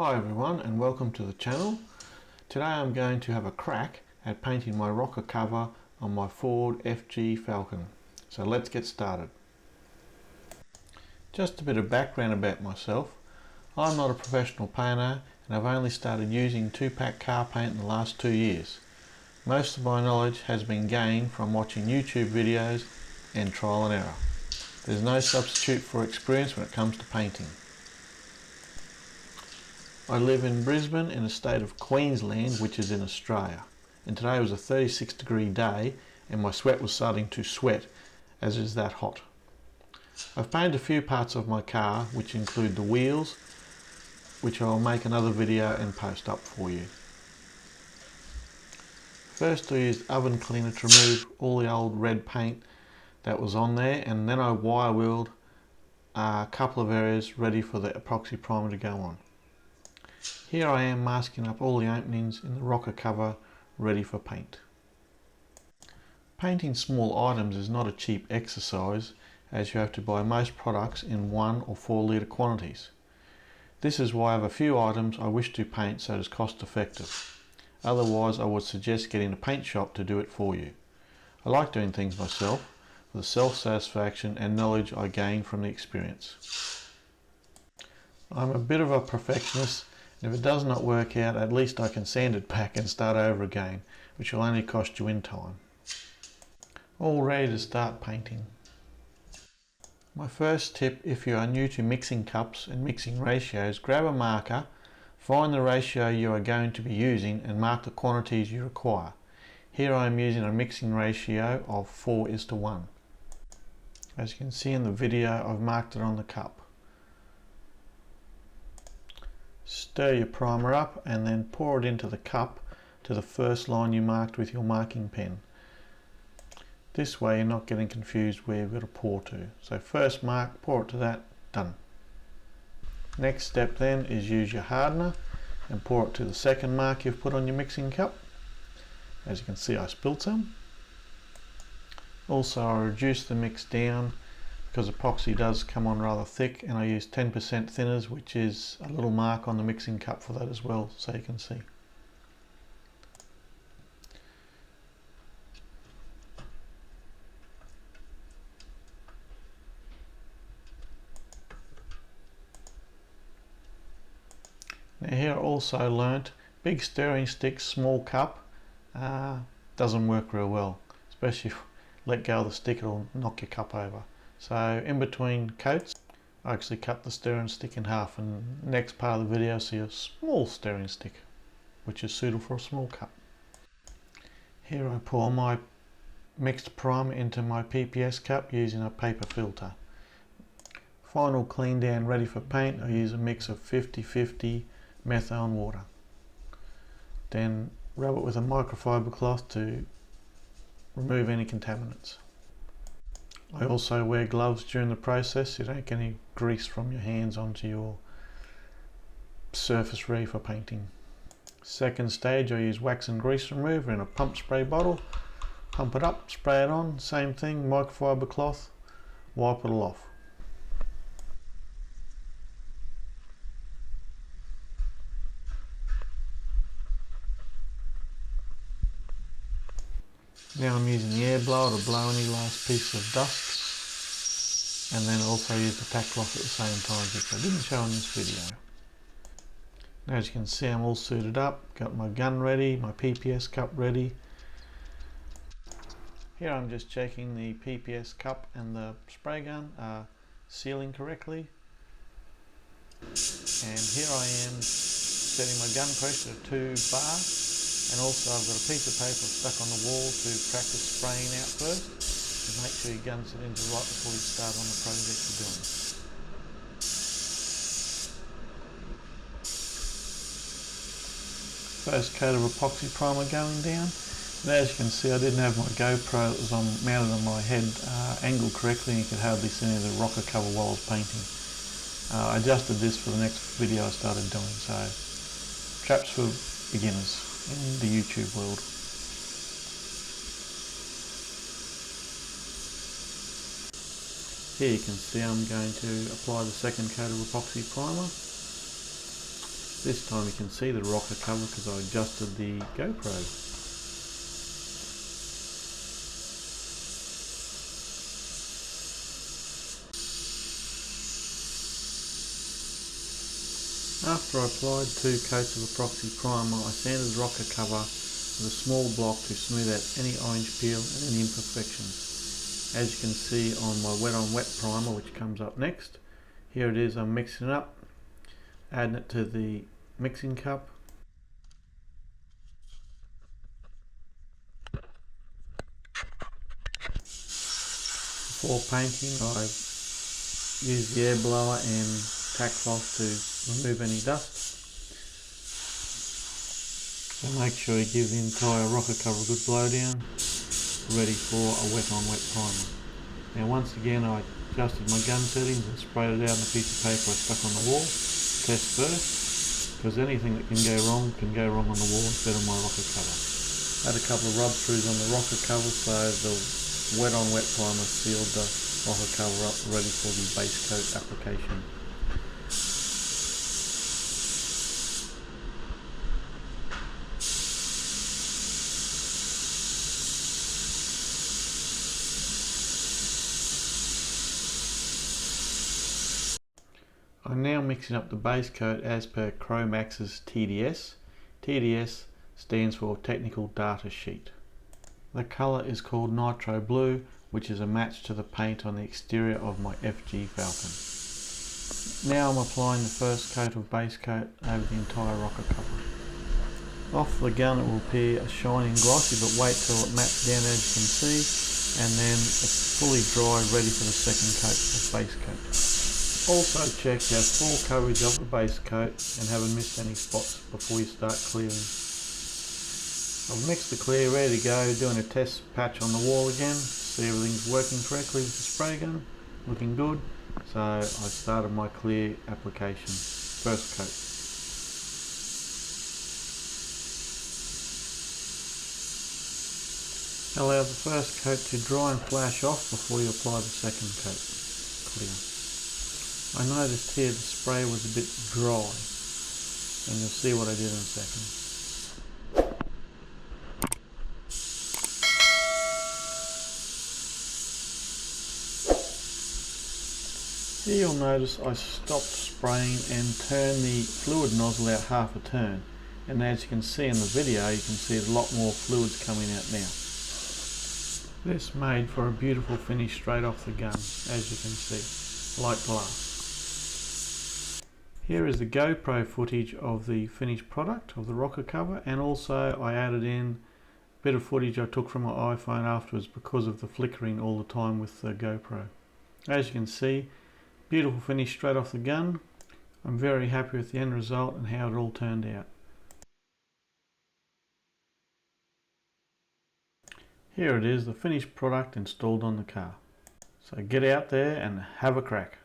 Hi everyone and welcome to the channel. Today I'm going to have a crack at painting my rocker cover on my Ford FG Falcon. So let's get started. Just a bit of background about myself. I'm not a professional painter and I've only started using 2-pack car paint in the last 2 years. Most of my knowledge has been gained from watching YouTube videos and trial and error. There's no substitute for experience when it comes to painting. I live in Brisbane in the state of Queensland, which is in Australia, and today was a 36-degree day and my sweat was starting to sweat as it is that hot. I've painted a few parts of my car which include the wheels, which I'll make another video and post up for you. First I used oven cleaner to remove all the old red paint that was on there, and then I wire wheeled a couple of areas ready for the epoxy primer to go on. Here I am masking up all the openings in the rocker cover ready for paint. Painting small items is not a cheap exercise, as you have to buy most products in 1 or 4 litre quantities. This is why I have a few items I wish to paint so it is cost effective. Otherwise I would suggest getting a paint shop to do it for you. I like doing things myself for the self-satisfaction and knowledge I gain from the experience. I'm a bit of a perfectionist. If it does not work out, at least I can sand it back and start over again, which will only cost you in time. All ready to start painting. My first tip, if you are new to mixing cups and mixing ratios, grab a marker, find the ratio you are going to be using and mark the quantities you require. Here I am using a mixing ratio of 4:1. As you can see in the video, I've marked it on the cup. Stir your primer up and then pour it into the cup to the first line you marked with your marking pen. This way you're not getting confused where you've got to pour to. So first mark, pour it to that, done. Next step then is use your hardener and pour it to the second mark you've put on your mixing cup. As you can see, I spilled some. Also I reduced the mix down because epoxy does come on rather thick, and I use 10% thinners, which is a little mark on the mixing cup for that as well, so you can see. Now here I also learnt big stirring stick, small cup doesn't work real well, especially if you let go of the stick, it'll knock your cup over. So in between coats I actually cut the stirring stick in half, and next part of the video see a small stirring stick which is suitable for a small cup. Here I pour my mixed primer into my PPS cup using a paper filter. Final clean down ready for paint, I use a mix of 50-50 metho and water. Then rub it with a microfiber cloth to remove any contaminants. I also wear gloves during the process so you don't get any grease from your hands onto your surface ready for painting. Second stage, I use wax and grease remover in a pump spray bottle. Pump it up, spray it on, same thing, microfiber cloth, wipe it all off. Now I'm using the air blower to blow any last piece of dust, and then also use the tack cloth at the same time, which I didn't show in this video. Now as you can see, I'm all suited up, got my gun ready, my PPS cup ready. Here I'm just checking the PPS cup and the spray gun are sealing correctly, and here I am setting my gun pressure to 2 bar. And also I've got a piece of paper stuck on the wall to practice spraying out first, and make sure your gun settings are right before you start on the project you're doing. First coat of epoxy primer going down. And as you can see, I didn't have my GoPro that was mounted on my head angled correctly, and you could hardly see any of the rocker cover while I was painting. I adjusted this for the next video I started doing, so traps for beginners in the YouTube world. Here you can see I'm going to apply the second coat of epoxy primer. This time you can see the rocker cover because I adjusted the GoPro. After I applied 2 coats of epoxy primer, I sanded the rocker cover with a small block to smooth out any orange peel and any imperfections. As you can see on my wet on wet primer, which comes up next, here it is. I'm mixing it up, adding it to the mixing cup. Before painting, I've used the air blower and tack cloth to remove any dust. So make sure you give the entire rocker cover a good blow down, ready for a wet on wet primer. Now once again I adjusted my gun settings and sprayed it out on a piece of paper I stuck on the wall. Test first, because anything that can go wrong on the wall instead of my rocker cover. Had a couple of rub throughs on the rocker cover so the wet on wet primer sealed the rocker cover up, ready for the base coat application. I'm now mixing up the base coat as per Chromax's TDS. TDS stands for Technical Data Sheet. The colour is called Nitro Blue, which is a match to the paint on the exterior of my FG Falcon. Now I'm applying the first coat of base coat over the entire rocker cover. Off the gun it will appear shiny and glossy, but wait till it mats down as you can see, and then it's fully dry, ready for the second coat of base coat. Also check you have full coverage of the base coat and haven't missed any spots before you start clearing. I've mixed the clear, ready to go, doing a test patch on the wall again, see everything's working correctly with the spray gun, looking good. So I started my clear application, first coat. Allow the first coat to dry and flash off before you apply the second coat, clear. I noticed here the spray was a bit dry, and you'll see what I did in a second. Here you'll notice I stopped spraying and turned the fluid nozzle out half a turn, and as you can see in the video, you can see a lot more fluids coming out now. This made for a beautiful finish straight off the gun, as you can see, like glass. Here is the GoPro footage of the finished product of the rocker cover, and also I added in a bit of footage I took from my iPhone afterwards because of the flickering all the time with the GoPro. As you can see, beautiful finish straight off the gun. I'm very happy with the end result and how it all turned out. Here it is, the finished product installed on the car. So get out there and have a crack.